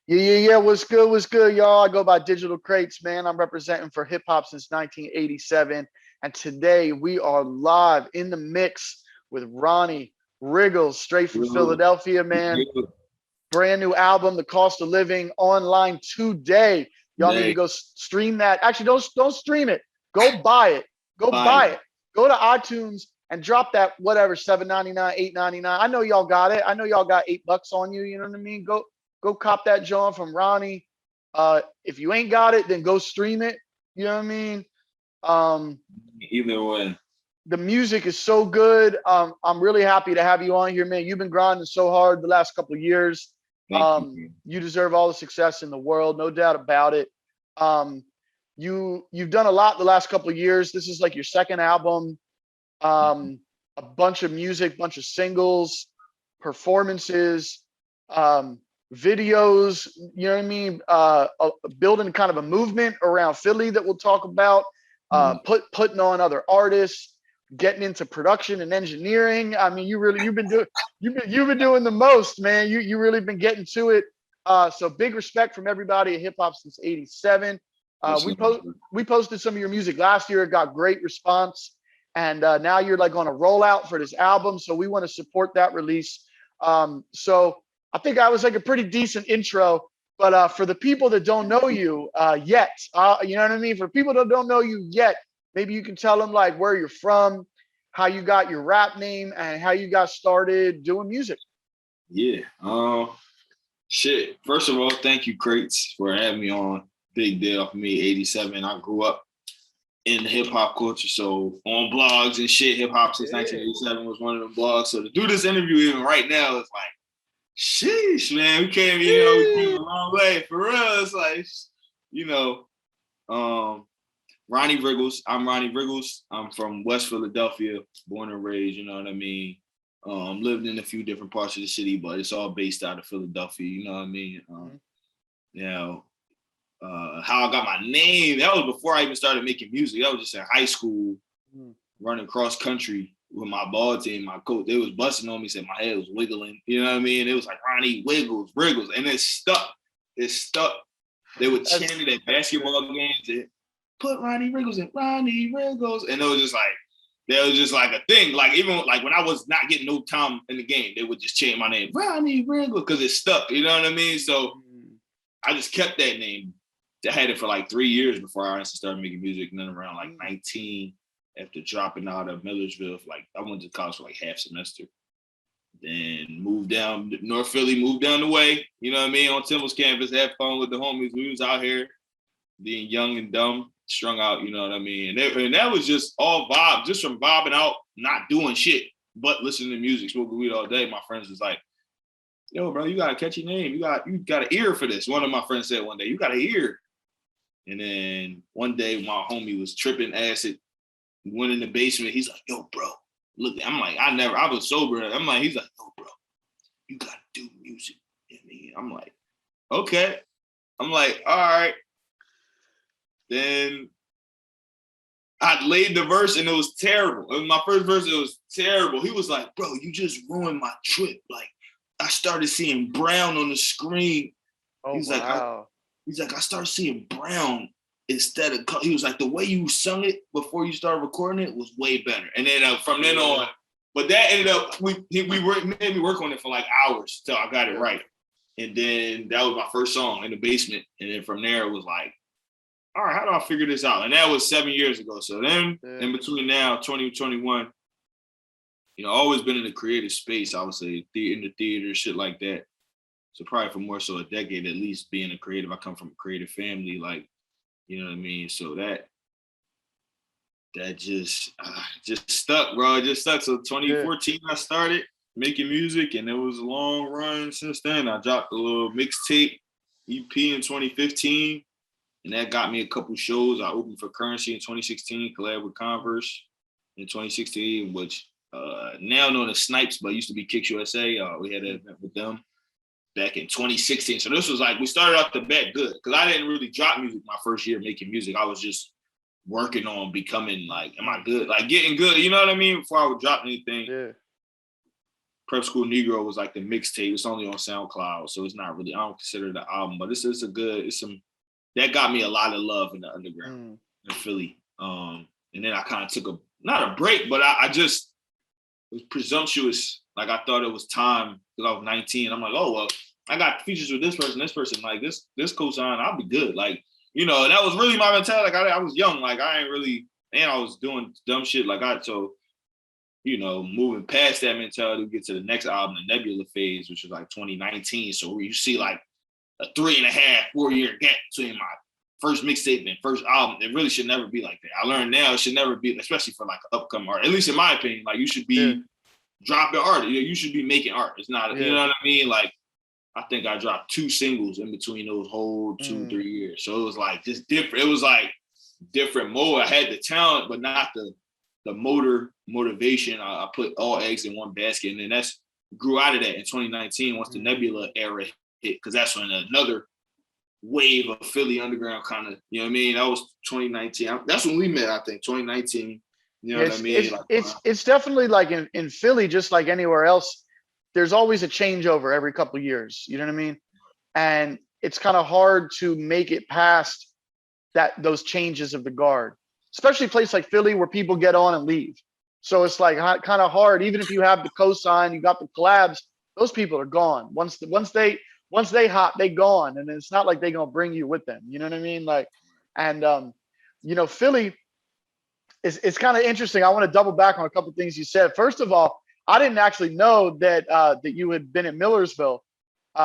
Yeah. What's good? What's good, y'all? I go by Digital Crates, man. I'm representing for hip hop since 1987. And today we are live in the mix with Ronnie Riggles, straight from Yo, Philadelphia, man. yo, Brand new album, The Cost of Living, online today. Y'all need to Nay, go stream that. Actually, don't stream it. Go buy it. Go fire. buy it. Go to iTunes and drop that whatever, $7.99, $8.99. I know y'all got it. I know y'all got $8 on you. You know what I mean? Go cop that John from Ronnie. If you ain't got it, then go stream it. You know what I mean? Um, Either way. the music is so good. I'm really happy to have you on here, man. You've been grinding so hard the last couple of years. Thank you, man. You deserve all the success in the world, no doubt about it. Um, you've done a lot the last couple of years. This is like your second album. A bunch of music, bunch of singles, performances, um, videos. You know what I mean? Building kind of a movement around Philly that we'll talk about. Mhm. Putting on other artists, getting into production and engineering. I mean, you've been doing the most, man. You really been getting to it. So big respect from everybody at Hip Hop since '87. Much We love, post bro. we posted some of your music last year. It got great response, and now you're like on a rollout for this album. So we want to support that release. So I think I was like a pretty decent intro. But for the people that don't know you yet, you know what I mean? For people that don't know you yet, maybe you can tell them like where you're from, how you got your rap name, and how you got started doing music. Yeah. Shit. First of all, thank you, Crates, for having me on. Big deal for me, 87. I grew up in hip hop culture, so on blogs and shit, hip hop since Yeah. 1987 was one of them blogs. So to do this interview even right now, it's like, sheesh, man, we came a long way. For real, it's like, you know, um, Ronnie Riggles. I'm Ronnie Riggles. I'm from West Philadelphia, born and raised, you know what I mean? Lived in a few different parts of the city, but it's all based out of Philadelphia, you know what I mean? You know, how I got my name, that was before I even started making music. That was just in high school, Mhm. running cross country with my ball team. My coach, they was busting on me, said my head was wiggling, you know what I mean? It was like Ronnie Wiggles, Riggles, and it stuck. It stuck. They would chant it at That's good. basketball games. And put Ronnie Riggles in Ronnie Riggles, and it was just like that was just like a thing. Like even like when I was not getting no time in the game, they would just chant my name, Ronnie Riggles, because it stuck. You know what I mean? So Mm. I just kept that name. I had it for like 3 years before I actually started making music. And then around like Mm. 19, after dropping out of Millersville, like I went to college for like half semester. Then moved down to North Philly, moved down the way, you know what I mean, on Temple's campus, had fun with the homies. We was out here being young and dumb, strung out, you know what I mean? And that was just all vibe, just from vibing out, not doing shit, but listening to music, smoking weed all day. My friends was like, yo, bro, you got a catchy name. You got an ear for this. One of my friends said one day, you got an ear. And then one day my homie was tripping acid, went in the basement. He's like, yo, bro, look, I'm like, I was sober. I'm like, he's like, yo, bro, you gotta do music. I mean, I'm like, okay. I'm like, all right. Then I laid the verse and it was terrible. It was my first verse, it was terrible. He was like, bro, you just ruined my trip. Like, I started seeing brown on the screen. Oh He's like, wow. I started seeing brown instead of color. He was like, the way you sung it before you started recording it was way better. And then from then on, but that ended up, made me work on it for like hours till I got it right. And then that was my first song in the basement. And then from there, it was like, all right, how do I figure this out? And that was 7 years ago. So then in between now, 2021, you know, always been in the creative space, I would say, in the theater, shit like that. So probably for more so a decade, at least being a creative. I come from a creative family, like, you know what I mean? So that just stuck, bro. It just stuck. So 2014, I started making music, and it was a long run since then. I dropped a little mixtape EP in 2015, and that got me a couple shows. I opened for Currency in 2016, collab with Converse in 2016, which now known as Snipes, but used to be Kicks USA. We had an event with them back in 2016. So this was like, we started off the bat good, because I didn't really drop music my first year making music. I was just working on becoming like, am I good? Like getting good, you know what I mean? Before I would drop anything. Yeah. Prep School Negro was like the mixtape. It's only on SoundCloud, so it's not really. I don't consider it an album, but it's a good. It's some that got me a lot of love in the underground in Philly. And then I kind of took not a break, but I just was presumptuous. Like I thought it was time because I was 19. I'm like, oh well, I got features with this person. Like this cosign, I'll be good. Like and that was really my mentality. Like I was young. Like I ain't really, and I was doing dumb shit. Like moving past that mentality, we get to the next album, the Nebula phase, which was like 2019. So where you see like a 3.5, 4 year gap between my first mixtape and first album. It really should never be like that. I learned now it should never be, especially for like an upcoming art. At least in my opinion, like you should be dropping art. You should be making art. It's not, you know what I mean? Like I think I dropped 2 singles in between those whole 2-3 years. So it was like just different. It was like different mode. I had the talent, but not the motivation. I put all eggs in one basket, and then that's grew out of that in 2019 once the Nebula era hit, because that's when another wave of Philly underground kind of, you know what I mean? That was 2019. That's when we met, I think, 2019. You know what I mean? It's definitely like in Philly, just like anywhere else, there's always a changeover every couple of years. You know what I mean? And it's kind of hard to make it past those changes of the guard, especially a place like Philly where people get on and leave. So it's like kind of hard. Even if you have the cosign, you got the collabs, those people are gone. Once they hop, they gone. And it's not like they're going to bring you with them. You know what I mean? Like, and Philly it's kind of interesting. I want to double back on a couple of things you said. First of all, I didn't actually know that that you had been at Millersville,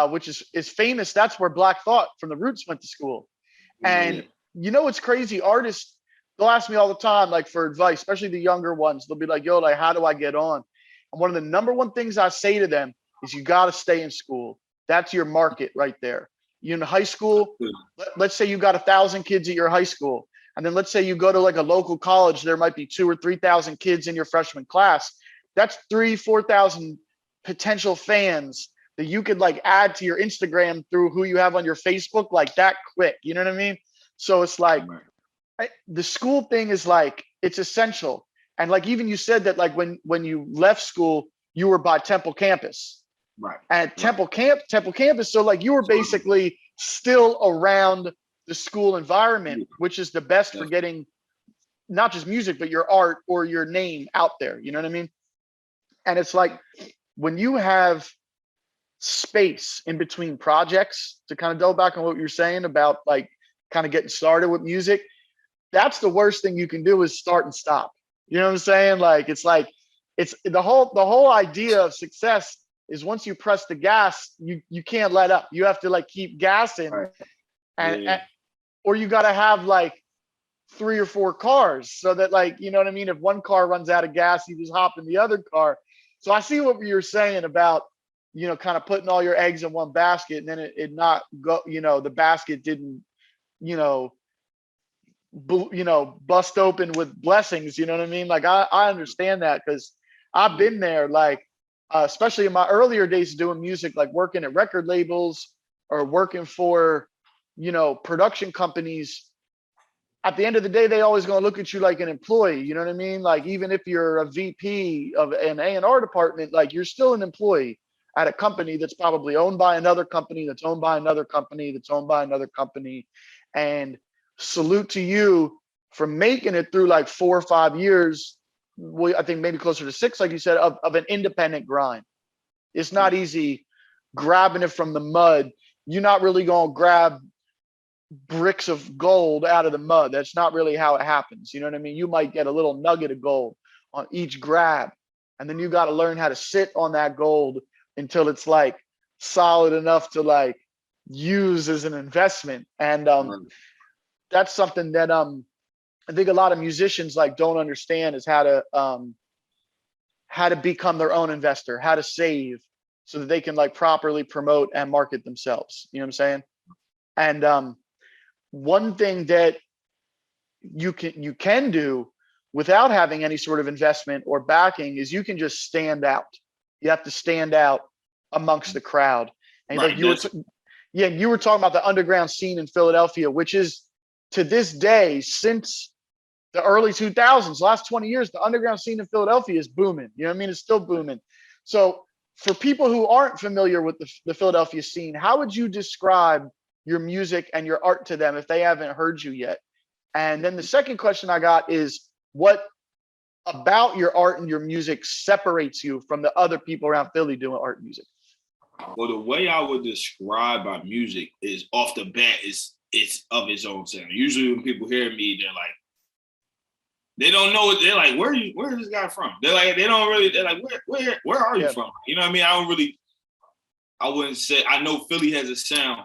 which is famous. That's where Black Thought from the Roots went to school. And it's crazy. Artists, they'll ask me all the time, like for advice, especially the younger ones. They'll be like, yo, like, how do I get on? And one of the number one things I say to them is you got to stay in school. That's your market right there. You in high school, let's say you got 1,000 kids at your high school. And then let's say you go to like a local college, there might be 2,000 or 3,000 kids in your freshman class. That's 3,000-4,000 potential fans that you could like add to your Instagram through who you have on your Facebook like that quick. You know what I mean? So it's like the school thing is like, it's essential. And like, even you said that like when you left school, you were by Temple campus. Right. At Temple campus. So like you were basically still around the school environment, which is the best for getting not just music, but your art or your name out there. You know what I mean? And it's like when you have space in between projects, to kind of double back on what you're saying about like kind of getting started with music, that's the worst thing you can do is start and stop. You know what I'm saying? Like it's the whole idea of success is once you press the gas, you can't let up. You have to like keep gassing, and or you got to have like 3 or 4 cars so that like, you know what I mean? If one car runs out of gas, you just hop in the other car. So I see what you're saying about, kind of putting all your eggs in one basket, and then it not go, the basket didn't, bust open with blessings. You know what I mean? Like I understand that because I've been there, like, especially in my earlier days doing music, like working at record labels or working for, production companies. At the end of the day, they always going to look at you like an employee. You know what I mean? Like, even if you're a VP of an A&R department, like you're still an employee at a company that's probably owned by another company, that's owned by another company, that's owned by another company. And salute to you for making it through like 4 or 5 years. I think maybe closer to 6, like you said, of an independent grind. It's not easy grabbing it from the mud. You're not really going to grab bricks of gold out of the mud. That's not really how it happens. You know what I mean? You might get a little nugget of gold on each grab, and then you got to learn how to sit on that gold until it's like solid enough to like use as an investment. And that's something that I think a lot of musicians like don't understand, is how to become their own investor, how to save so that they can like properly promote and market themselves. You know what I'm saying? And one thing that you can do without having any sort of investment or backing is you can just stand out. You have to stand out amongst the crowd. And right, like you were talking about the underground scene in Philadelphia, which is to this day, since the early 2000s, last 20 years, the underground scene in Philadelphia is booming. You know what I mean? It's still booming. So for people who aren't familiar with the Philadelphia scene, how would you describe your music and your art to them if they haven't heard you yet? And then the second question I got is, what about your art and your music separates you from the other people around Philly doing art and music? Well, the way I would describe my music is off the bat is it's of its own sound. Usually when people hear me, they're like, they don't know it. They're like, where is this guy from? They're like, they're like, where are you from? You know what I mean? I wouldn't say, I know Philly has a sound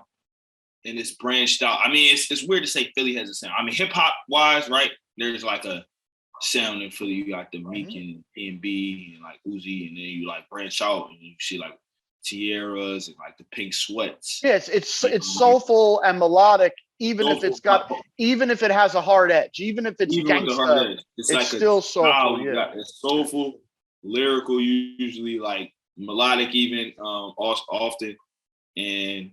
and it's branched out. I mean, it's weird to say Philly has a sound. I mean, hip hop wise, right? There's like a sound in Philly. You got the Meek and P&B and like Uzi, and then you like branch out and you see like Tiaras and like the Pink Sweats. Yes, it's soulful and melodic, even if it has a hard edge, even if it's gangsta, it's like still soulful. Yeah, it's soulful, lyrical, usually like melodic, even often. And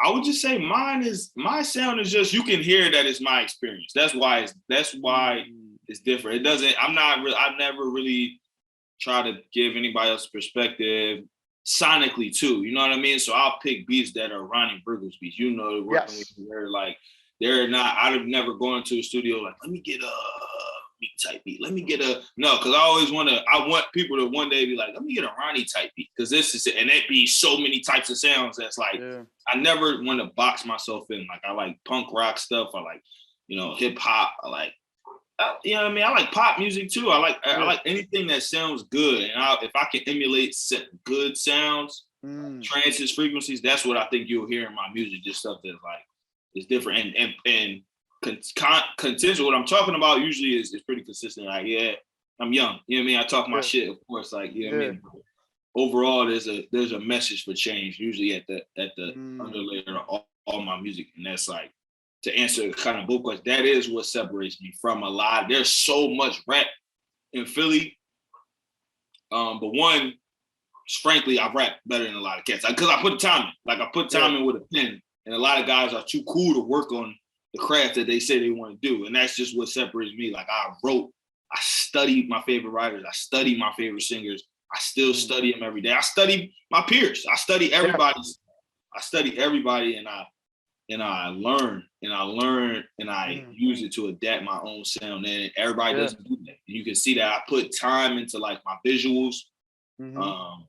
I would just say my sound is just, you can hear that it's my experience. That's why it's different. I've never really tried to give anybody else's perspective sonically too. You know what I mean? So I'll pick beats that are Ronnie Riggles beats. You know, working with where like they're not. I'd have never gone to a studio like, let me get a beat type beat. Let me get no, because I want people to one day be like, let me get a Ronnie type beat, because this is it, and it be so many types of sounds that's like, I never want to box myself in. Like I like punk rock stuff. I like, hip hop. I like, you know what I mean? I like pop music too. I like anything that sounds good. And if I can emulate good sounds, trances, frequencies, that's what I think you'll hear in my music. Just stuff that's like, it's different and contentious. What I'm talking about usually is pretty consistent. Like, yeah, I'm young. You know what I mean? I talk my shit, of course. Like, you know what I mean? Overall, there's a message for change usually at the underlayer of all my music, and that's like, to answer kind of both questions, that is what separates me from a lot. There's so much rap in Philly, but one, frankly, I rap better than a lot of cats because I put time in. Like I put time in with a pen, and a lot of guys are too cool to work on the craft that they say they want to do, and that's just what separates me. Like I studied my favorite writers, I studied my favorite singers, I still study them every day. I study my peers, I study everybody, and I learn and I use it to adapt my own sound. And everybody doesn't do that. And you can see that I put time into like my visuals. My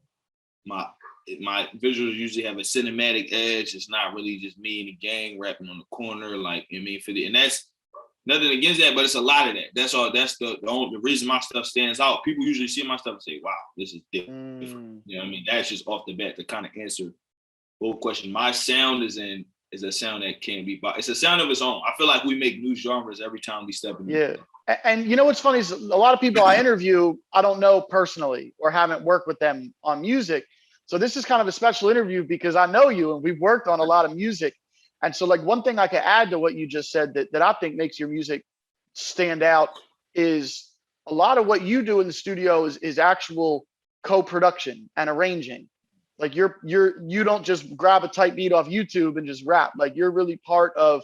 visuals usually have a cinematic edge. It's not really just me and the gang rapping on the corner, like, you know what I mean? And that's nothing against that, but it's a lot of that. That's all. That's the reason my stuff stands out. People usually see my stuff and say, wow, this is different. You know what I mean? That's just off the bat to kind of answer both questions. My sound is a sound that can't be bought. It's a sound of its own. I feel like we make new genres every time we step in. Yeah. And you know what's funny is a lot of people I interview, I don't know personally or haven't worked with them on music. So this is kind of a special interview because I know you and we've worked on a lot of music. And so like one thing I could add to what you just said that I think makes your music stand out is a lot of what you do in the studio is actual co-production and arranging. Like you don't just grab a type beat off YouTube and just rap. Like you're really part of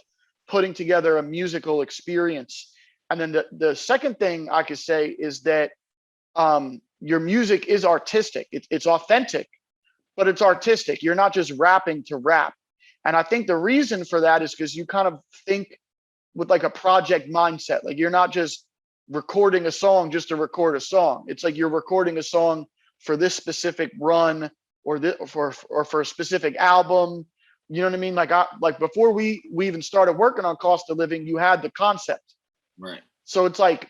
putting together a musical experience. And then the second thing I could say is that your music is artistic. It's authentic, but it's artistic. You're not just rapping to rap. And I think the reason for that is because you kind of think with like a project mindset. Like you're not just recording a song just to record a song. It's like you're recording a song for this specific run or for a specific album. You know what I mean? Like before we even started working on Cost of Living, you had the concept. Right. So it's like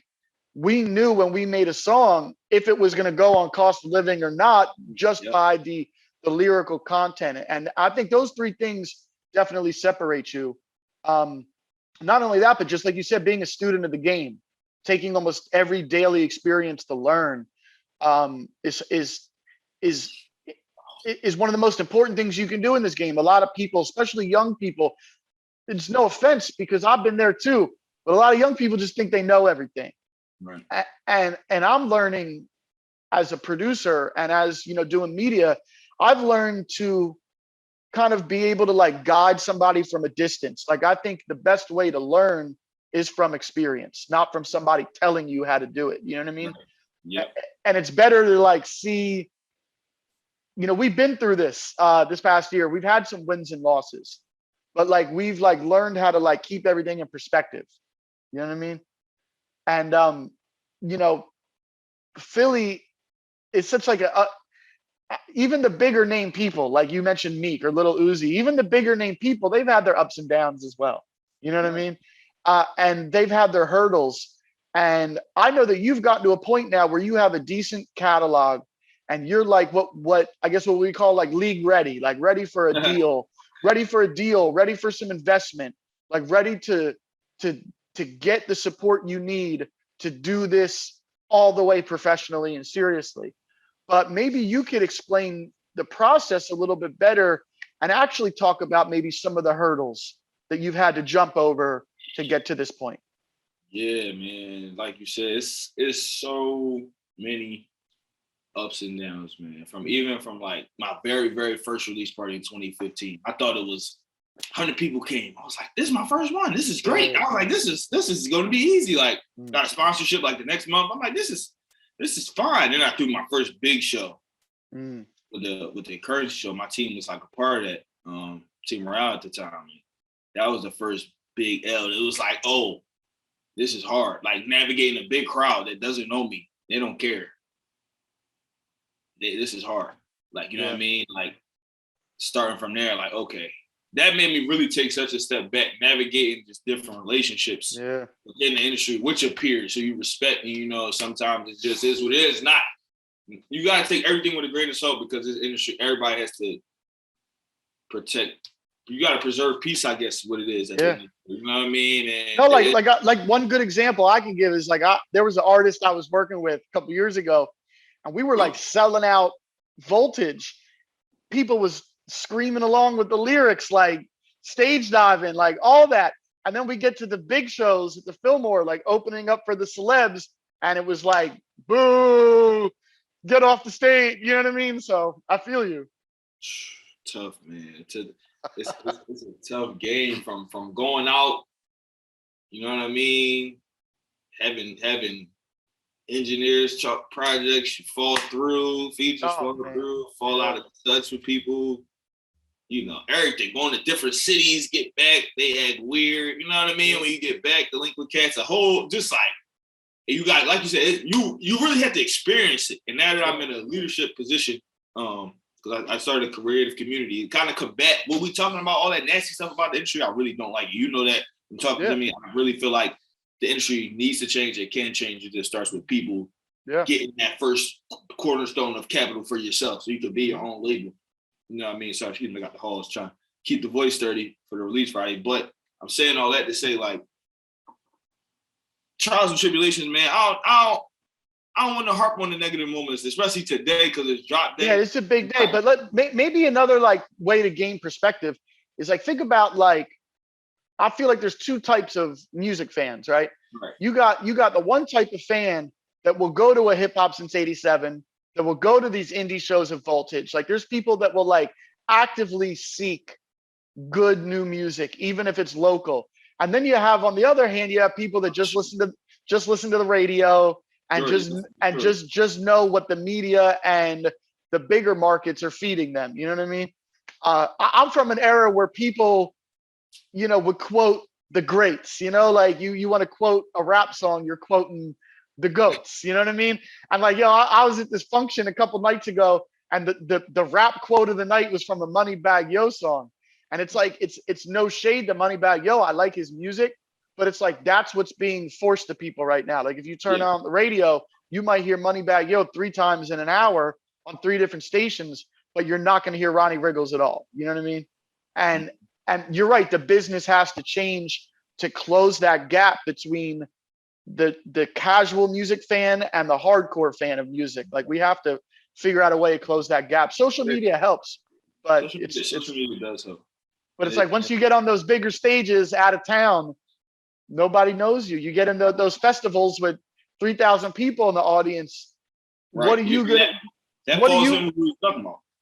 we knew when we made a song if it was going to go on Cost of Living or not, just by the lyrical content. And I think those three things definitely separate you. Not only that, but just like you said, being a student of the game, taking almost every daily experience to learn is one of the most important things you can do in this game. A lot of people, especially young people, it's no offense because I've been there too, but a lot of young people just think they know everything. Right. And I'm learning as a producer and as, doing media, I've learned to kind of be able to like guide somebody from a distance. Like I think the best way to learn is from experience, not from somebody telling you how to do it. You know what I mean? Yeah. And it's better to like see we've been through this this past year. We've had some wins and losses, but like we've like learned how to like keep everything in perspective. You know what I mean? And you know, Philly is such like a even the bigger name people, like you mentioned Meek or Little Uzi, even the bigger name people, they've had their ups and downs as well. You know what I mean? And they've had their hurdles. And I know that you've gotten to a point now where you have a decent catalog and you're like what I guess what we call like league ready, like ready for a deal, ready for a deal, ready for some investment, like ready to to get the support you need to do this all the way professionally and seriously. But maybe you could explain the process a little bit better and actually talk about maybe some of the hurdles that you've had to jump over to get to this point. Yeah, man. Like you said, it's so many ups and downs, man. From like my very, very first release party in 2015. I thought it was 100 people came. I was like, this is my first one. This is great. I was like, this is going to be easy. Like, got a sponsorship like the next month. I'm like, this is fine. Then I threw my first big show with the Encourage show. My team was like a part of that. Team Morale at the time. That was the first big L. It was like, oh, this is hard. Like navigating a big crowd that doesn't know me. They don't care. This is hard. Like, you know what I mean? Like starting from there, like, okay. That made me really take such a step back, navigating just different relationships within the industry with your peers. So you respect, and sometimes it just is what it is. Not, you got to take everything with a grain of salt because this industry, everybody has to protect. You got to preserve peace, I guess, what it is. You know what I mean? And no, like one good example I can give is like there was an artist I was working with a couple years ago, and we were like selling out Voltage. People was screaming along with the lyrics, like stage diving, like all that. And then we get to the big shows at the Fillmore, like opening up for the celebs, and it was like, boo, get off the stage. You know what I mean? So I feel you. Tough, man. It's a tough game from going out. You know what I mean? Having engineers, chalk projects, you fall through, features fall through, fall out of touch with people. Everything. Going to different cities, get back, they act weird. You know what I mean? When you get back, delinquent cats, a whole just like you got, like you said, you really have to experience it. And now that I'm in a leadership position, because I started a creative community, kind of combat what we talking about, all that nasty stuff about the industry. I really don't like it. You know that from talking to me. I really feel like the industry needs to change. It can change. It just starts with people getting that first cornerstone of capital for yourself, so you can be your own label. You know what I mean? Sorry, excuse me, I got the halls trying to keep the voice sturdy for the release Friday. But I'm saying all that to say, like, trials and tribulations, man. I don't want to harp on the negative moments, especially today because it's drop day. Yeah, it's a big day. But maybe another like way to gain perspective is like think about like I feel like there's two types of music fans, right? You got the one type of fan that will go to a Hip Hop Since '87, that will go to these indie shows of Voltage. Like there's people that will like actively seek good new music, even if it's local. And then you have, on the other hand, you have people that just listen to the radio and just know what the media and the bigger markets are feeding them. You know what I mean? I'm from an era where people, would quote the greats. Like you want to quote a rap song, you're quoting the goats. You know what I mean? I'm like, I was at this function a couple nights ago, and the rap quote of the night was from a Moneybagg Yo song. And it's like, it's no shade to Moneybagg Yo. I like his music, but it's like, that's what's being forced to people right now. Like if you turn on the radio, you might hear Moneybagg Yo 3 times in an hour on 3 different stations, but you're not going to hear Ronnie Riggles at all. You know what I mean? And you're right. The business has to change to close that gap between the casual music fan and the hardcore fan of music. Like we have to figure out a way to close that gap. Social media helps, but social media does help. But it's like once you get on those bigger stages out of town, nobody knows you. You get in those festivals with 3,000 people in the audience. Right. What are you gonna? What are you?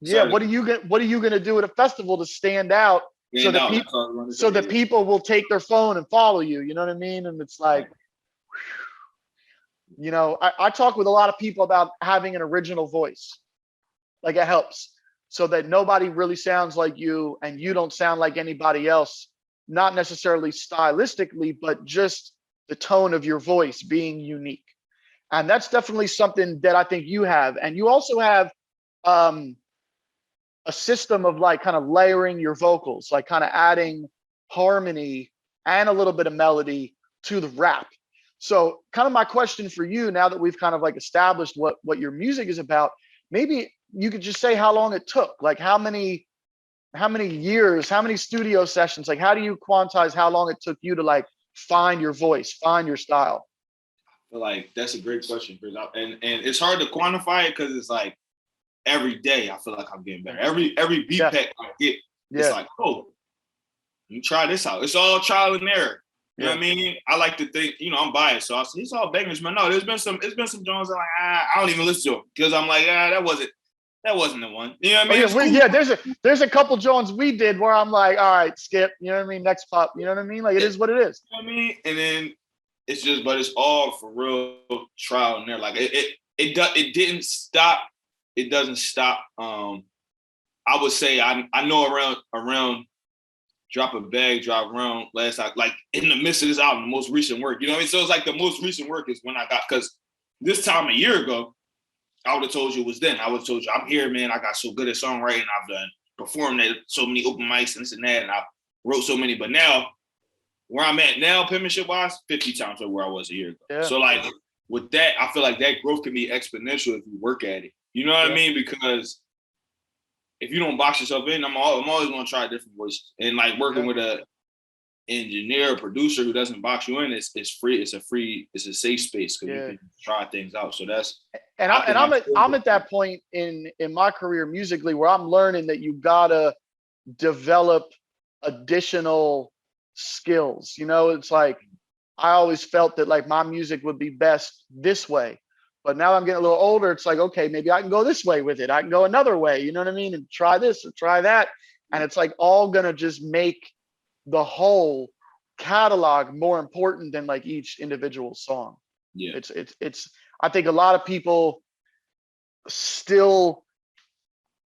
Yeah. What are you gonna do at a festival to stand out? So that people will take their phone and follow you. You know what I mean? And it's like, I talk with a lot of people about having an original voice. Like it helps. so that nobody really sounds like you and you don't sound like anybody else, not necessarily stylistically, but just the tone of your voice being unique. And that's definitely something that I think you have. And you also have um, a system of like kind of layering your vocals, like kind of adding harmony and a little bit of melody to the rap. So kind of my question for you, now that we've kind of like established what your music is about, maybe you could just say how long it took, like how many years, how many studio sessions, like how do you quantize how long it took you to like find your voice, find your style? Like that's a great question, Chris. And it's hard to quantify it because it's like every day I feel like I'm getting better. Every beat Yeah. pack I get, it's Yeah. like, oh, let me try this out. It's all trial and error. You know what I mean? I like to think, I'm biased, so I say it's all bangers, man. No, it's been some Jones that like I don't even listen to them because I'm like, that wasn't the one. You know what I mean? Oh, yeah, cool. There's a couple Jones we did where I'm like, all right, skip. You know what I mean? Next pop. You know what I mean? Like it is what it is. You know what I mean? And then it's just, but it's all for real trial and error. Like it didn't stop. It doesn't stop. I would say I know around drop a bag, drive around last night, like in the midst of this album, the most recent work. You know what I mean? So it's like the most recent work is when I got, because this time a year ago, I would have told you it was then. I would have told you I'm here, man. I got so good at songwriting. I've done performed at so many open mics and this and that, and I wrote so many. But now, where I'm at now, penmanship wise, 50 times over where I was a year ago. Yeah. So like with that, I feel like that growth can be exponential if you work at it. You know what I mean? Because if you don't box yourself in, I'm always going to try different voices. And like working with a engineer or producer who doesn't box you in, it's free. It's a safe space because you can try things out. So that's I'm at that point in my career musically where I'm learning that you gotta develop additional skills. It's like I always felt that like my music would be best this way. But now I'm getting a little older. It's like, okay, maybe I can go this way with it. I can go another way, you know what I mean? And try this or try that. And it's like all gonna just make the whole catalog more important than like each individual song. Yeah. It's I think a lot of people still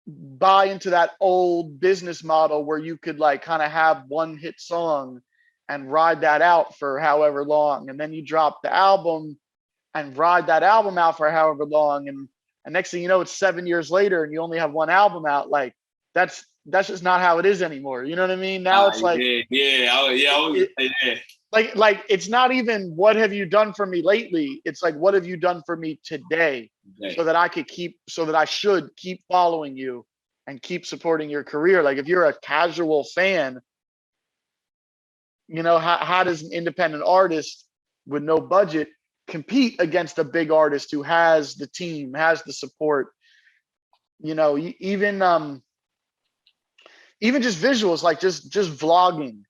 buy into that old business model where you could like kind of have one hit song and ride that out for however long. And then you drop the album and ride that album out for however long, and next thing you know, it's 7 years later and you only have one album out. Like that's just not how it is anymore. You know what I mean? Now it's like like it's not even what have you done for me lately. It's like what have you done for me today, so that I should keep following you and keep supporting your career. Like if you're a casual fan, how does an independent artist with no budget compete against a big artist who has the team, has the support? Even just visuals, like just vlogging,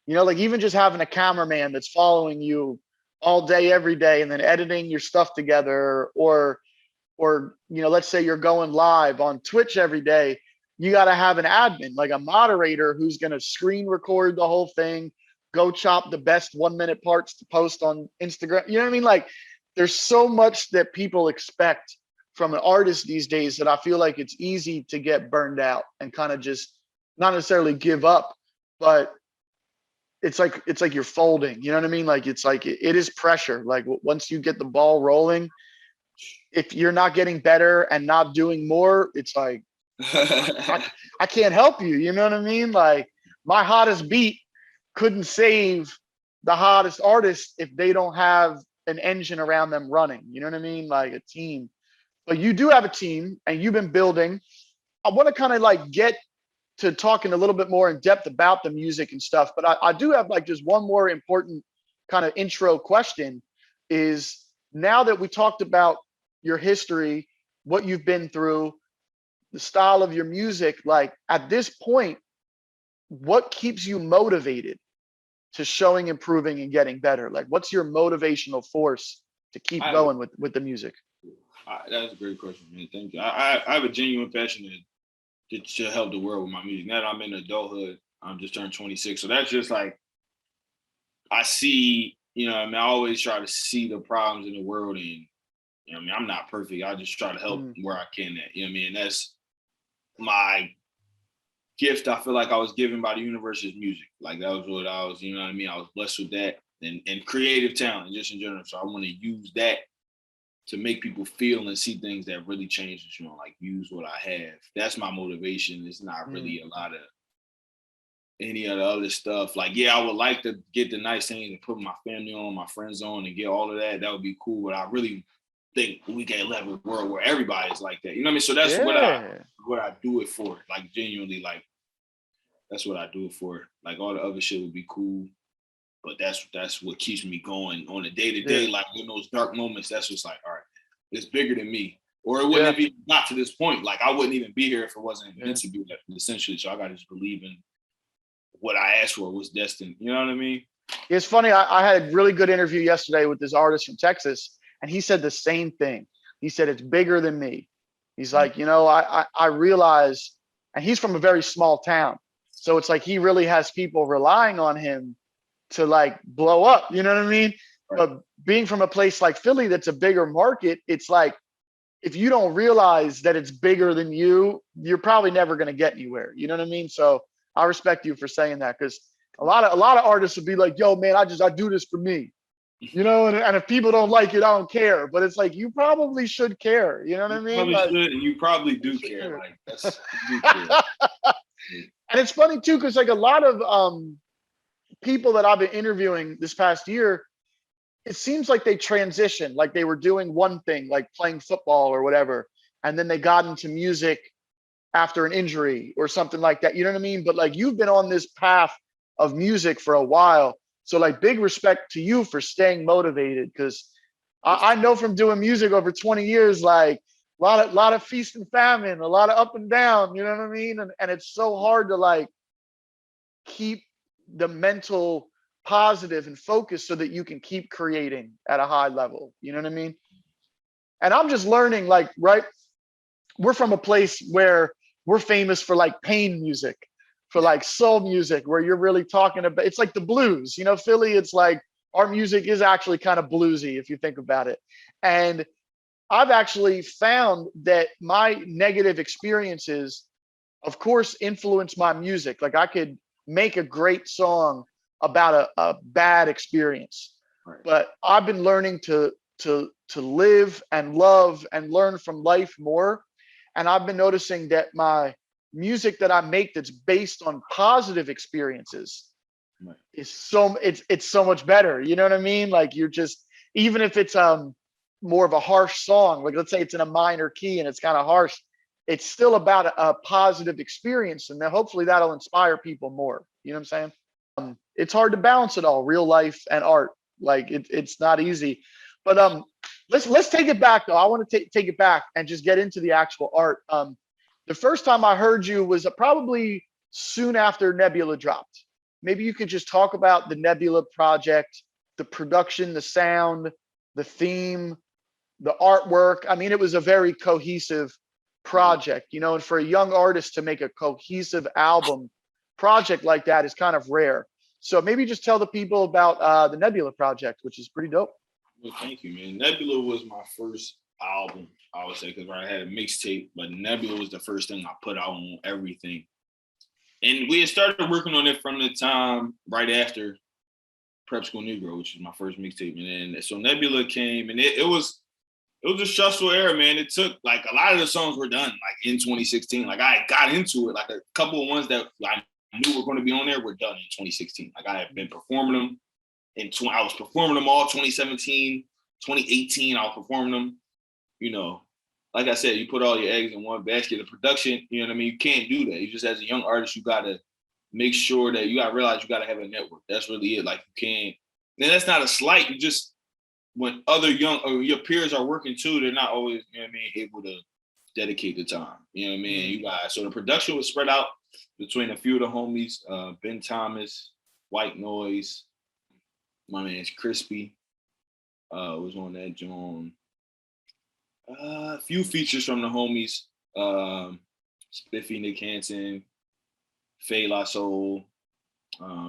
like even just having a cameraman that's following you all day, every day, and then editing your stuff together, or let's say you're going live on Twitch every day, you got to have an admin, like a moderator who's going to screen record the whole thing, go chop the best 1 minute parts to post on Instagram. You know what I mean? Like there's so much that people expect from an artist these days that I feel like it's easy to get burned out and kind of just not necessarily give up, but it's like you're folding. You know what I mean? Like it's like it is pressure. Like once you get the ball rolling, if you're not getting better and not doing more, it's like I can't help you. You know what I mean? Like my hottest beat couldn't save the hottest artist if they don't have an engine around them running. You know what I mean? Like a team. But you do have a team and you've been building. I want to kind of like get to talking a little bit more in depth about the music and stuff. But I do have like just one more important kind of intro question is, now that we talked about your history, what you've been through, the style of your music, like at this point, what keeps you motivated to showing, improving, and getting better? Like what's your motivational force to keep going with the music? That's a great question, man. Thank you. I have a genuine passion to help the world with my music. Now that I'm in adulthood, I'm just turned 26. So that's just like, I see, I always try to see the problems in the world, and I'm not perfect. I just try to help where I can at, and my gift I feel like I was given by the universe is music. Like that was what I was, you know what I mean? I was blessed with that and creative talent just in general. So I want to use that to make people feel and see things that really changes, you know, like use what I have. That's my motivation. It's not really a lot of any of the other stuff. Like, yeah, I would like to get the nice things and put my family on, my friends on and get all of that. That would be cool. But I really think we can live in a world where everybody's like that. You know what I mean? So that's what I do it for. Like genuinely, like that's what I do it for. Like all the other shit would be cool. But that's what keeps me going on a day-to-day, like in those dark moments, that's just like, all right, it's bigger than me. Or it wouldn't have even got to this point. Like I wouldn't even be here if it wasn't meant to be, essentially. So I gotta just believe in what I asked for was destined. You know what I mean? It's funny. I had a really good interview yesterday with this artist from Texas, and he said the same thing. He said, it's bigger than me. He's like, you know, I realize, and he's from a very small town. So it's like he really has people relying on him to like blow up, you know what I mean? Right. But being from a place like Philly that's a bigger market, it's like if you don't realize that it's bigger than you, you're probably never going to get anywhere. You know what I mean? So I respect you for saying that, because a lot of artists would be like, yo, man, I do this for me. You know, and if people don't like it, I don't care. But it's like you probably should care. You know what I mean? Probably like, should, and you probably do care. Like that's you do care. And it's funny too, because like a lot of people that I've been interviewing this past year, it seems like they transitioned, like they were doing one thing, like playing football or whatever, and then they got into music after an injury or something like that. You know what I mean? But like you've been on this path of music for a while. So like big respect to you for staying motivated, because I know from doing music over 20 years, like a lot of feast and famine, a lot of up and down, you know what I mean? And it's so hard to like keep the mental positive and focus so that you can keep creating at a high level. You know what I mean? And I'm just learning, like, right, we're from a place where we're famous for like pain music, for like soul music, where you're really talking about, it's like the blues, you know, Philly, it's like our music is actually kind of bluesy if you think about it. And I've actually found that my negative experiences, of course, influence my music. Like I could make a great song about a bad experience, right, but I've been learning to live and love and learn from life more. And I've been noticing that my music that I make that's based on positive experiences, right, is it's so much better. You know what I mean? Like you're just, even if it's more of a harsh song, like let's say it's in a minor key and it's kind of harsh, it's still about a positive experience, and then hopefully that'll inspire people more. You know what I'm saying? It's hard to balance it all, real life and art. Like it's not easy. But let's take it back though. I want to take it back and just get into the actual art. The first time I heard you was probably soon after Nebula dropped. Maybe you could just talk about the Nebula project, the production, the sound, the theme, the artwork. I mean, it was a very cohesive project, you know, and for a young artist to make a cohesive album project like that is kind of rare. So maybe just tell the people about the Nebula project, which is pretty dope. Well, thank you, man. Nebula was my first album, I would say, because I had a mixtape, but Nebula was the first thing I put out on everything. And we had started working on it from the time right after Prep School Negro, which was my first mixtape. And then so Nebula came, and it was a stressful era, man. It took, like, a lot of the songs were done like in 2016. Like I got into it, like a couple of ones that I knew were going to be on there were done in 2016. Like I had been performing them. I was performing them all 2017, 2018, I was performing them. You know, like I said, you put all your eggs in one basket. The production, you know what I mean? You can't do that. You just, as a young artist, you got to make sure that you got to realize you got to have a network. That's really it. Like you can't, and that's not a slight. You just, when other young, or your peers are working too, they're not always, you know what I mean, able to dedicate the time. You know what I mean? You guys, so the production was spread out between a few of the homies, Ben Thomas, White Noise, my man's Crispy was on that joint. A few features from the homies, Spiffy, Nick Hansen, Faye La Soul,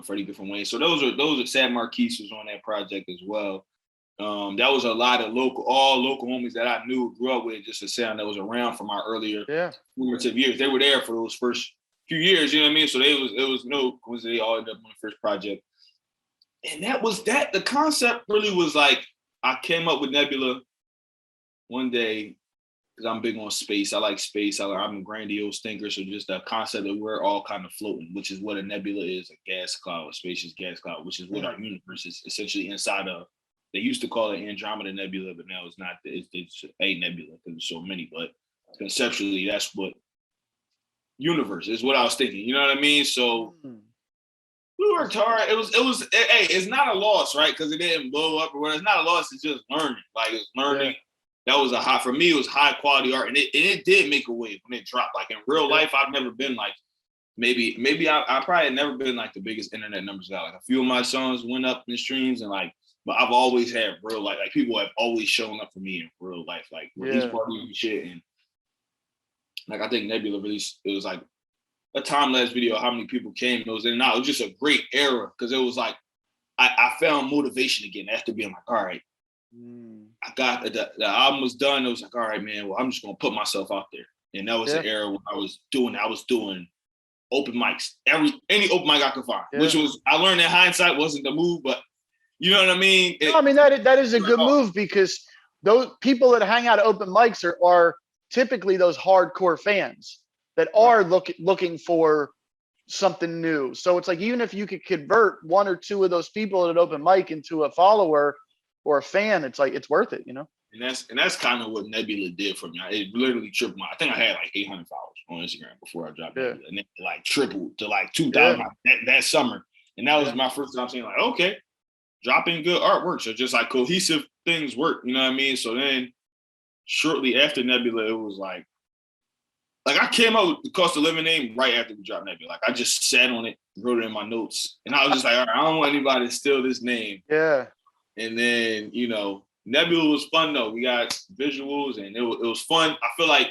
Freddie Different Ways. So those are Sad Marquise was on that project as well. That was a lot of all local homies that I knew, grew up with, just a sound that was around from my earlier formative years. They were there for those first few years, you know what I mean? So it was no coincidence they all ended up on the first project. And that was that. The concept really was like, I came up with Nebula one day because I'm big on space. I like space. I'm a grandiose thinker. So just the concept that we're all kind of floating, which is what a nebula is, a gas cloud, a spacious gas cloud, which is what our universe is essentially inside of. They used to call it Andromeda Nebula, but now it's not. It's a nebula because there's so many. But conceptually, that's what universe is. What I was thinking. You know what I mean? So we worked hard. It was. Hey, it's not a loss, right? Because it didn't blow up or whatever. It's not a loss. It's just learning. Like it's learning. Yeah. That was for me, it was high quality art. And it did make a wave when it dropped. Like in real life, I've never been like, maybe I probably had never been like the biggest internet numbers guy. Like a few of my songs went up in streams and like, but I've always had real life, like people have always shown up for me in real life, like release parties and shit. And like, I think Nebula released, it was like a time-lapse video, how many people came. It was just a great era. Cause it was like, I found motivation again after being like, all right, I got the album was done. It was like, all right, man, well, I'm just gonna put myself out there. And that was the era when I was doing open mics, any open mic I could find, which was, I learned in hindsight wasn't the move, but you know what I mean? No, I mean, that is a good move because those people that hang out at open mics are typically those hardcore fans that are looking for something new. So it's like, even if you could convert one or two of those people at an open mic into a follower or a fan, it's like, it's worth it, you know? And that's kind of what Nebula did for me. It literally tripled I think I had like 800 followers on Instagram before I dropped Nebula. And it like tripled to like 2,000 that summer. And that was my first time saying like, okay, dropping good artwork. So just like cohesive things work, you know what I mean? So then shortly after Nebula, it was like I came up with the cost of living name right after we dropped Nebula. Like I just sat on it, wrote it in my notes. And I was just like, all right, I don't want anybody to steal this name. Yeah. And then, you know, Nebula was fun though. We got visuals and it was fun. I feel like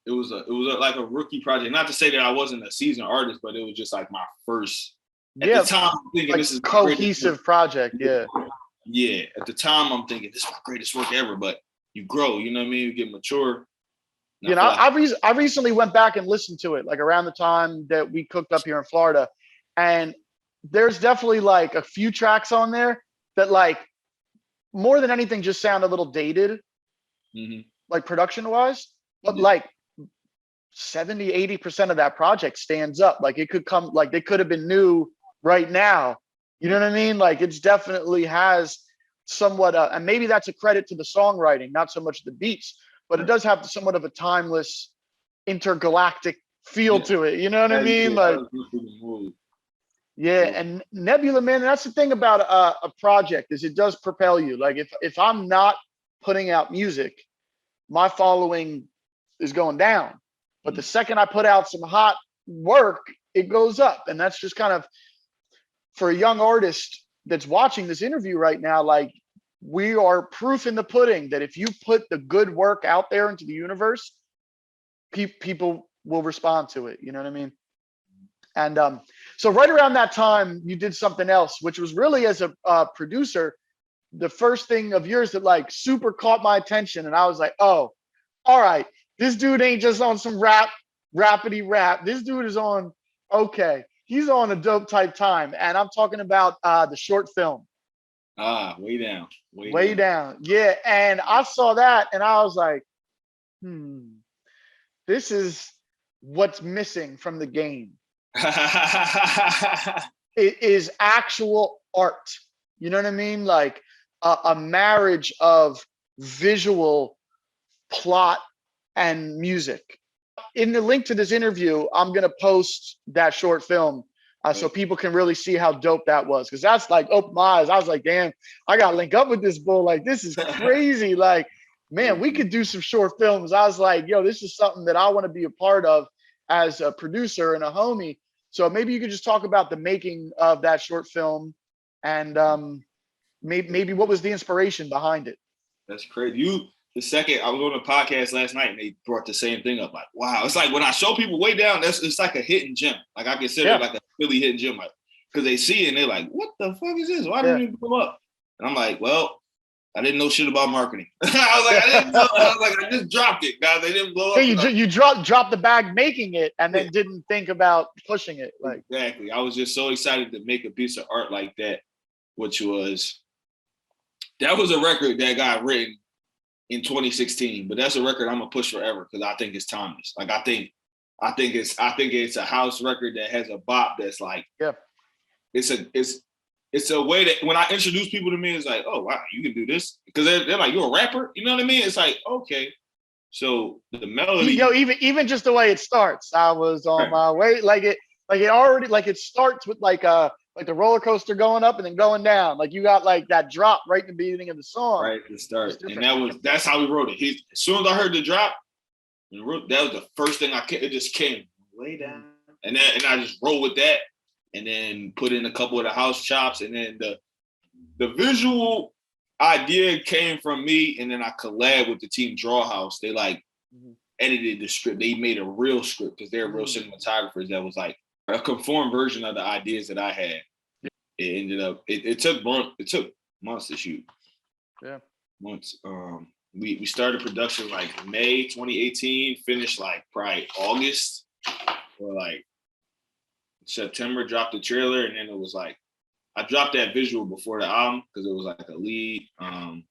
it was like a rookie project. Not to say that I wasn't a seasoned artist, but it was just like my first. At the time, I'm thinking like this is cohesive project. Yeah. Yeah. At the time, I'm thinking this is my greatest work ever. But you grow, you know what I mean? You get mature. You know, I recently went back and listened to it, like around the time that we cooked up here in Florida, and there's definitely like a few tracks on there that like more than anything just sound a little dated, like production wise, but like 70-80% of that project stands up. Like it could come, like they could have been new right now. You know what I mean? Like it's definitely has somewhat, and maybe that's a credit to the songwriting, not so much the beats, but it does have somewhat of a timeless intergalactic feel to it. You know what I mean? Like, and Nebula, man, that's the thing about a project is it does propel you. Like if I'm not putting out music, my following is going down. But the second I put out some hot work, it goes up. And that's just kind of, for a young artist that's watching this interview right now, like we are proof in the pudding that if you put the good work out there into the universe, people will respond to it. You know what I mean? And so right around that time, you did something else, which was really, as a producer, the first thing of yours that like super caught my attention. And I was like, oh, all right, this dude ain't just on some rapidy rap. This dude is on, okay, he's on a dope type time. And I'm talking about the short film. Way down. Way down. Yeah. And I saw that and I was like, this is what's missing from the game. It is actual art. You know what I mean? Like a marriage of visual, plot, and music. In the link to this interview, I'm going to post that short film so people can really see how dope that was. Because that's like opened my eyes. I was like, damn, I got to link up with this bull. Like, this is crazy. Like, man, we could do some short films. I was like, yo, this is something that I want to be a part of as a producer and a homie. So maybe you could just talk about the making of that short film and maybe what was the inspiration behind it? That's crazy. The second I was on a podcast last night and they brought the same thing up. Like, wow, it's like when I show people Way Down, it's like a hidden gem. Like I consider it like a really hidden gem, like because they see it and they're like, what the fuck is this? Why didn't it come up? And I'm like, well, I didn't know shit about marketing. I was like, I didn't know. I was like, I just dropped it, guys. They didn't blow up. Yeah, you dropped the bag making it and then didn't think about pushing it. Like exactly. I was just so excited to make a piece of art like that, which was a record that got written in 2016, but that's a record I'm gonna push forever because I think it's timeless. Like I think it's a house record that has a bop that's like, it's a way that when I introduce people to me, it's like, oh wow, you can do this because they're like, you're a rapper, you know what I mean? It's like, okay, so the melody, even just the way it starts, I was on my way, like it starts with like the roller coaster going up and then going down, like you got like that drop right in the beginning of the song, right at the start, and that's how we wrote it. As soon as I heard the drop, that was the first thing it just came way down, and I just rolled with that. And then put in a couple of the house chops, and then the visual idea came from me, and then I collabed with the team Draw House. They like edited the script. They made a real script because they're real cinematographers. That was like a conformed version of the ideas that I had. It ended up. It took months to shoot. Yeah, months. We started production like May 2018, finished like probably August or like September, dropped the trailer, and then it was like I dropped that visual before the album because it was like a lead, and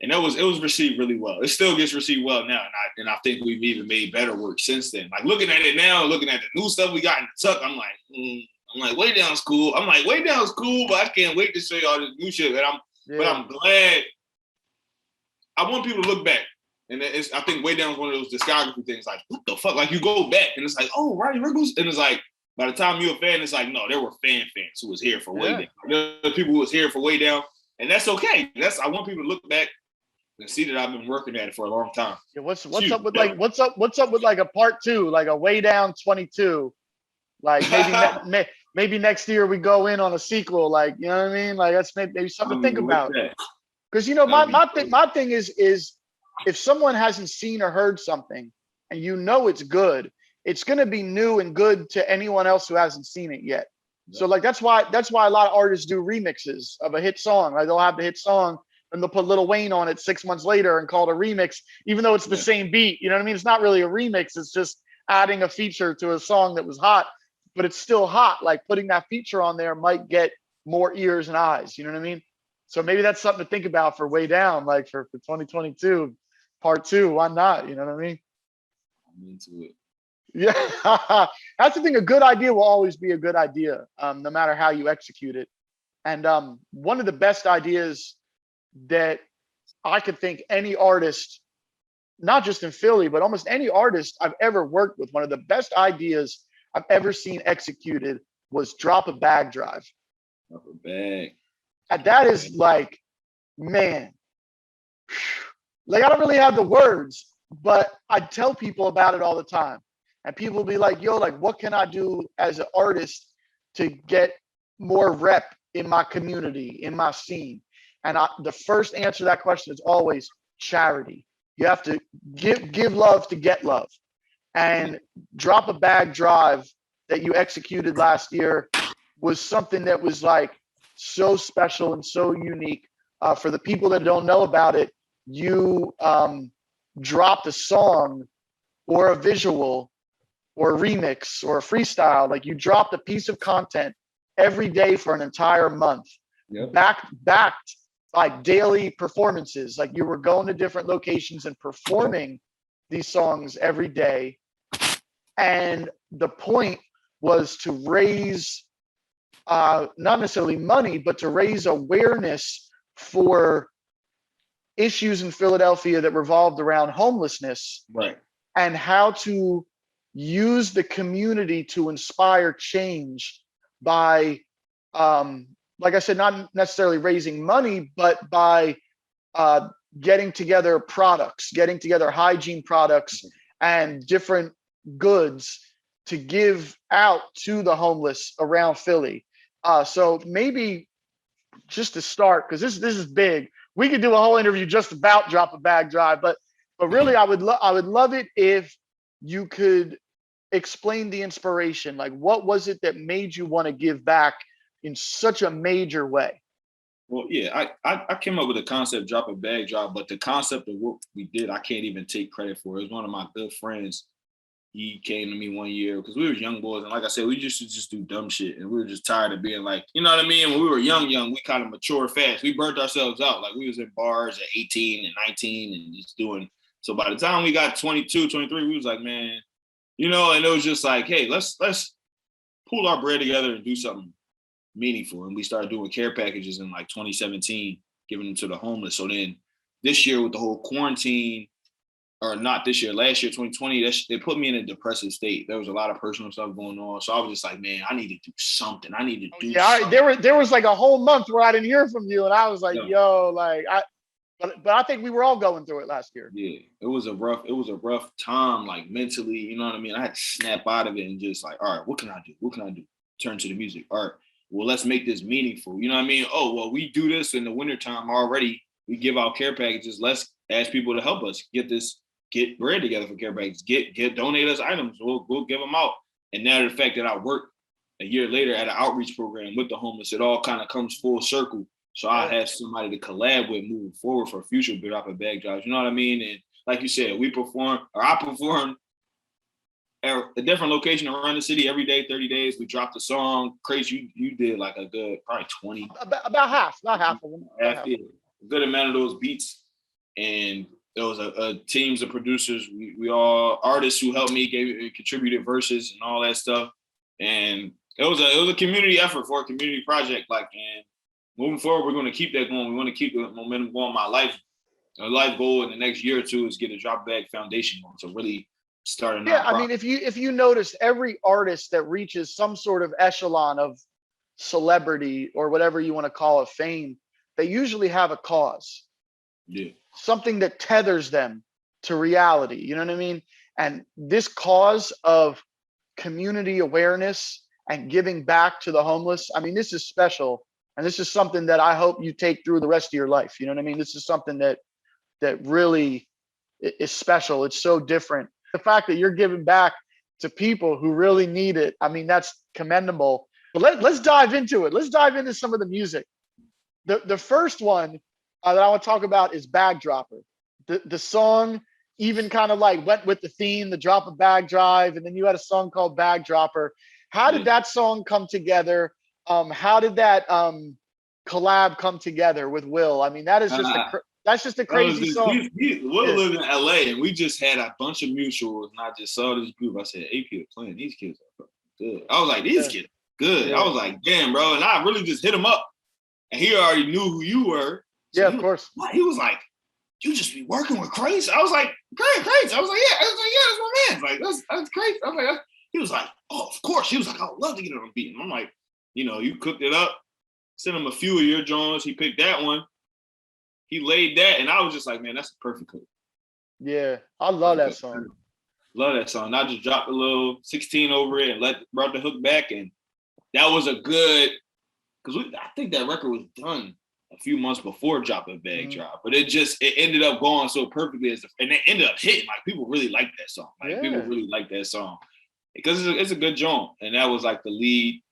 it was received really well. It still gets received well now, and I think we've even made better work since then. Like looking at it now, looking at the new stuff we got in the tuck, I'm like, Way Down's cool. I'm like, Way Down's cool, but I can't wait to show you all this new shit. But I'm glad. I want people to look back. And I think Way Down's one of those discography things. Like, what the fuck? Like, you go back, and it's like, oh, Ronnie Riggles. And it's like, by the time you're a fan, it's like, no, there were fans who was here for Way Down. There were people who was here for Way Down, and that's okay. I want people to look back and see that I've been working at it for a long time. Yeah, what's up with like a part 2, like a Way Down 22? Like maybe next year we go in on a sequel. Like, you know what I mean? Like that's maybe something to think about. Because my thing is if someone hasn't seen or heard something and you know it's good, it's going to be new and good to anyone else who hasn't seen it yet. So like that's why a lot of artists do remixes of a hit song. Like they'll have the hit song and they'll put Lil Wayne on it 6 months later and call it a remix, even though it's the same beat. You know what I mean? It's not really a remix. It's just adding a feature to a song that was hot, but it's still hot. Like putting that feature on there might get more ears and eyes. You know what I mean? So maybe that's something to think about for Way Down, like for 2022, part 2. Why not? You know what I mean? I'm into it. Yeah, that's the thing. A good idea will always be a good idea, no matter how you execute it. And one of the best ideas that I could think any artist, not just in Philly, but almost any artist I've ever worked with, one of the best ideas I've ever seen executed was Drop a Bag Drive. Drop a bag. And that is like, man, like I don't really have the words, but I tell people about it all the time. And people will be like, yo, like, what can I do as an artist to get more rep in my community, in my scene? And the first answer to that question is always charity. You have to give love to get love. And Drop a Bag Drive that you executed last year was something that was like so special and so unique. For the people that don't know about it, you dropped a song or a visual or a remix or a freestyle. Like you dropped a piece of content every day for an entire month, backed by daily performances. Like you were going to different locations and performing these songs every day. And the point was to raise not necessarily money, but to raise awareness for issues in Philadelphia that revolved around homelessness, right? And how to use the community to inspire change by, like I said, not necessarily raising money, but by getting together products, getting together hygiene products and different goods to give out to the homeless around Philly. So maybe just to start, because this is big. We could do a whole interview just about Drop a Bag Drive, but really, I would love it if you could explain the inspiration. Like, what was it that made you want to give back in such a major way? Well, yeah, I came up with the concept, drop a bag drop, but the concept of what we did, I can't even take credit for. It was one of my good friends. He came to me one year because we were young boys, and like I said, we used to just do dumb shit, and we were just tired of being like, you know what I mean? When we were young, we kind of matured fast. We burnt ourselves out. Like we was in bars at 18 and 19 and just doing. So by the time we got 22, 23, we was like, man, you know, and it was just like, hey, let's pull our bread together and do something meaningful. And we started doing care packages in like 2017, giving them to the homeless. So then this year with the whole quarantine, or not this year, last year, 2020, they put me in a depressive state. There was a lot of personal stuff going on. So I was just like, man, I need to do something. I need to do something. There was like a whole month where I didn't hear from you. And I was like, Yeah. yo, like but I think we were all going through it last year. Yeah, it was a rough time, like mentally, you know what I mean? I had to snap out of it and just like, all right, what can I do? What can I do? Turn to the music. All right, well, let's make this meaningful. You know what I mean? Oh, well, we do this in the wintertime already. We give out care packages. Let's ask people to help us get bread together for care packages. Donate us items. We'll give them out. And now the fact that I worked a year later at an outreach program with the homeless, it all kind of comes full circle. So I have somebody to collab with moving forward for future drop and bag jobs. You know what I mean? And like you said, I perform at a different location around the city every day, 30 days. We dropped a song. Crazy, you did like a good, probably 20. About half of them. A good amount of those beats. And there was a teams of producers. We all artists who helped me, contributed verses and all that stuff. And it was a community effort for a community project. And moving forward, we're going to keep that going. We want to keep the momentum going. My life goal in the next year or two is get a drop bag foundation going. So really starting. Yeah, I mean, if you notice, every artist that reaches some sort of echelon of celebrity or whatever you want to call it, fame, they usually have a cause. Yeah. Something that tethers them to reality. You know what I mean? And this cause of community awareness and giving back to the homeless, I mean, this is special. And this is something that I hope you take through the rest of your life. You know what I mean? This is something that really is special. It's so different. The fact that you're giving back to people who really need it, I mean, that's commendable. But let's dive into it. Let's dive into some of the music. The first one that I want to talk about is Bag Dropper. The song even kind of like went with the theme, the drop a bag drive, and then you had a song called Bag Dropper. How did that song come together? How did that collab come together with Will? I mean, that's just a crazy song. Will lived in LA, and we just had a bunch of mutuals, and I just saw this group. I said, AP are playing. These kids are good. I was like, these kids are good. Yeah. I was like, damn, bro. And I really just hit him up. And he already knew who you were. So yeah, of course. He was like, you just be working with Craze? I was like, Craze. I was like, yeah. That's my man. Like, that's crazy. I was like, he was like, oh, of course. He was like, I would love to get on a beat. And I'm like, you know, you cooked it up, sent him a few of your Jones. He picked that one. He laid that, and I was just like, man, that's a perfect cook. Yeah, I love that song. Love that song. I just dropped a little 16 over it and brought the hook back, and that was a good, because I think that record was done a few months before Drop a Bag Drop, but it ended up going so perfectly and it ended up hitting. Like, people really like that song. People really like that song because it's a good joint, and that was like the lead.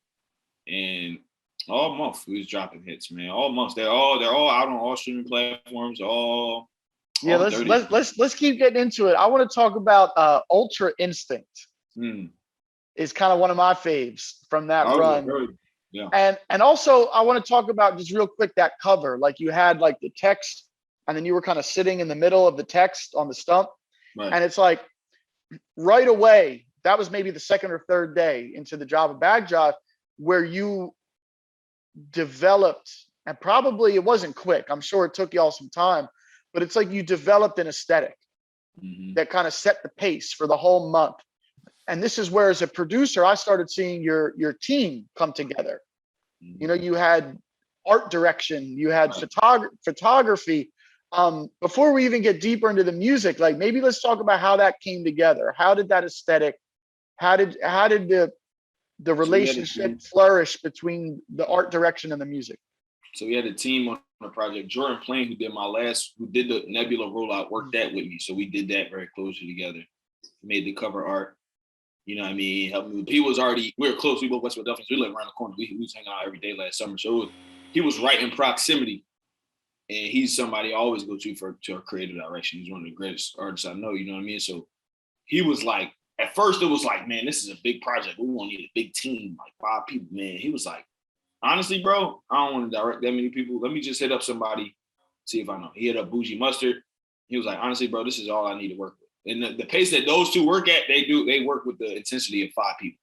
And all month we was dropping hits, man. All months they're all out on all streaming platforms. Let's keep getting into it. I want to talk about Ultra Instinct. Is kind of one of my faves from that run. Yeah. And also I want to talk about just real quick that cover. Like, you had like the text, and then you were kind of sitting in the middle of the text on the stump, and it's like right away. That was maybe the second or third day into the Drop a Bag Drop, where you developed, and probably it wasn't quick, I'm sure it took y'all some time, but it's like you developed an aesthetic that kind of set the pace for the whole month. And this is where, as a producer, I started seeing your team come together. You know, you had art direction, you had photography. Before we even get deeper into the music, like, maybe let's talk about how that came together. How did that aesthetic, how did the relationship flourish between the art direction and the music? So we had a team on the project. Jordan Plain, who did the Nebula rollout, worked that with me. So we did that very closely together. Made the cover art. You know what I mean? Helped me. We were close. We both West Philadelphia. We lived around the corner. We was hanging out every day last summer. So he was right in proximity. And he's somebody I always go to a creative direction. He's one of the greatest artists I know, you know what I mean? So he was like, at first it was like, man, this is a big project. We won't need a big team, like 5 people, man. He was like, honestly, bro, I don't want to direct that many people. Let me just hit up somebody, see if I know. He hit up Bougie Mustard. He was like, honestly, bro, this is all I need to work with. And the pace that those two work at, they work with the intensity of 5 people.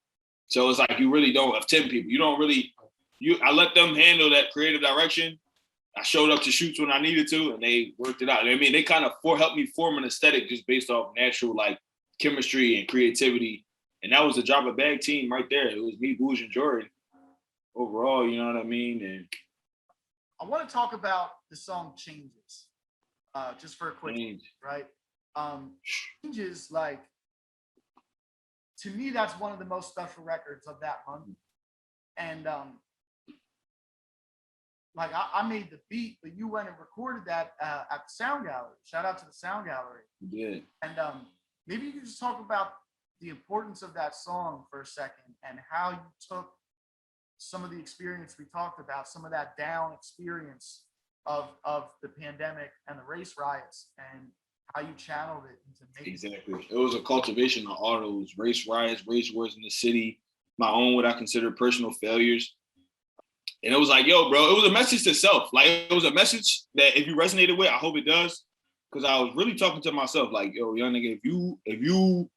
So it's like, you really don't have 10 people. You don't really, I let them handle that creative direction. I showed up to shoots when I needed to, and they worked it out. I mean, they kind of helped me form an aesthetic just based off natural like chemistry and creativity. And that was the Drop a Bag team right there. It was me, Booge, and Jordan. Overall, you know what I mean? And I want to talk about the song Changes. Just for a quick, right? Changes, like, to me, that's one of the most special records of that month. And like I made the beat, but you went and recorded that at the Sound Gallery. Shout out to the Sound Gallery. Yeah. And maybe you can just talk about the importance of that song for a second and how you took some of the experience we talked about, some of that down experience of the pandemic and the race riots, and how you channeled it into making. Exactly. It was a cultivation of all those race riots, race wars in the city, my own what I consider personal failures. And it was like, yo, bro, it was a message to self. Like, it was a message that if you resonated with, I hope it does. Because I was really talking to myself, like, yo, young nigga, if you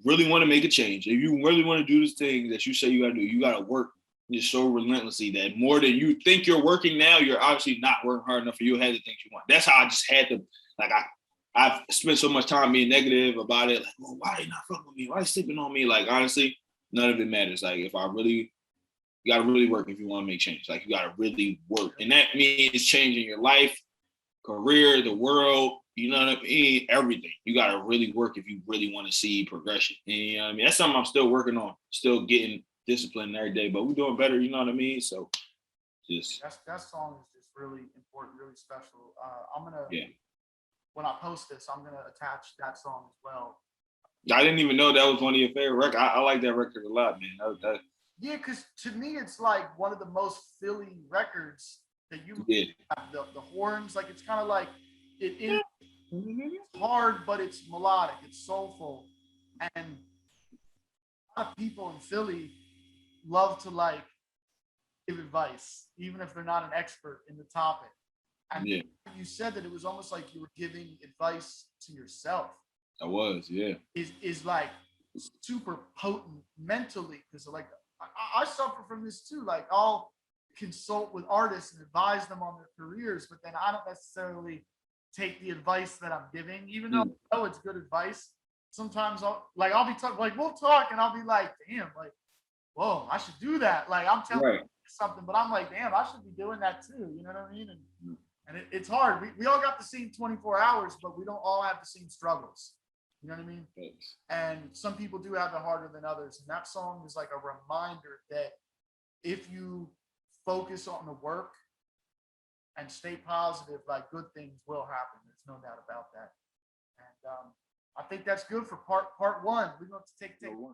really want to make a change, if you really want to do this thing that you say you gotta do, you gotta work just so relentlessly that more than you think you're working now, you're obviously not working hard enough for you had the things you want. That's how I just had to, like, I've spent so much time being negative about it. Like, well, why they not fucking with me? Why they sleeping on me? Like, honestly, none of it matters. Like, you gotta really work if you want to make change. Like, you gotta really work. And that means changing your life, career, the world, you know what I mean? Everything. You gotta really work if you really want to see progression. And, you know what I mean? That's something I'm still working on, still getting disciplined every day, but we're doing better, you know what I mean? So just that song is just really important, really special. I'm gonna when I post this, I'm gonna attach that song as well. I didn't even know that was one of your favorite records. I like that record a lot, man. Yeah, because to me, it's like one of the most Philly records that you have. The horns, like, it's kind of like, it is hard, but it's melodic, it's soulful. And a lot of people in Philly love to, like, give advice, even if they're not an expert in the topic. And you said that it was almost like you were giving advice to yourself. I was, yeah. Is like super potent mentally, because, like, I suffer from this too. Like, I'll consult with artists and advise them on their careers, but then I don't necessarily take the advice that I'm giving, even though I know it's good advice. Sometimes I'll be talking, like, we'll talk, and I'll be like, damn, like, whoa, I should do that. Like, I'm telling you something, but I'm like, damn, I should be doing that too. You know what I mean? And it's hard. We all got the same 24 hours, but we don't all have the same struggles. You know what I mean? Thanks. And some people do have it harder than others. And that song is like a reminder that if you focus on the work and stay positive, like, good things will happen. There's no doubt about that. And I think that's good for part one. We're going to take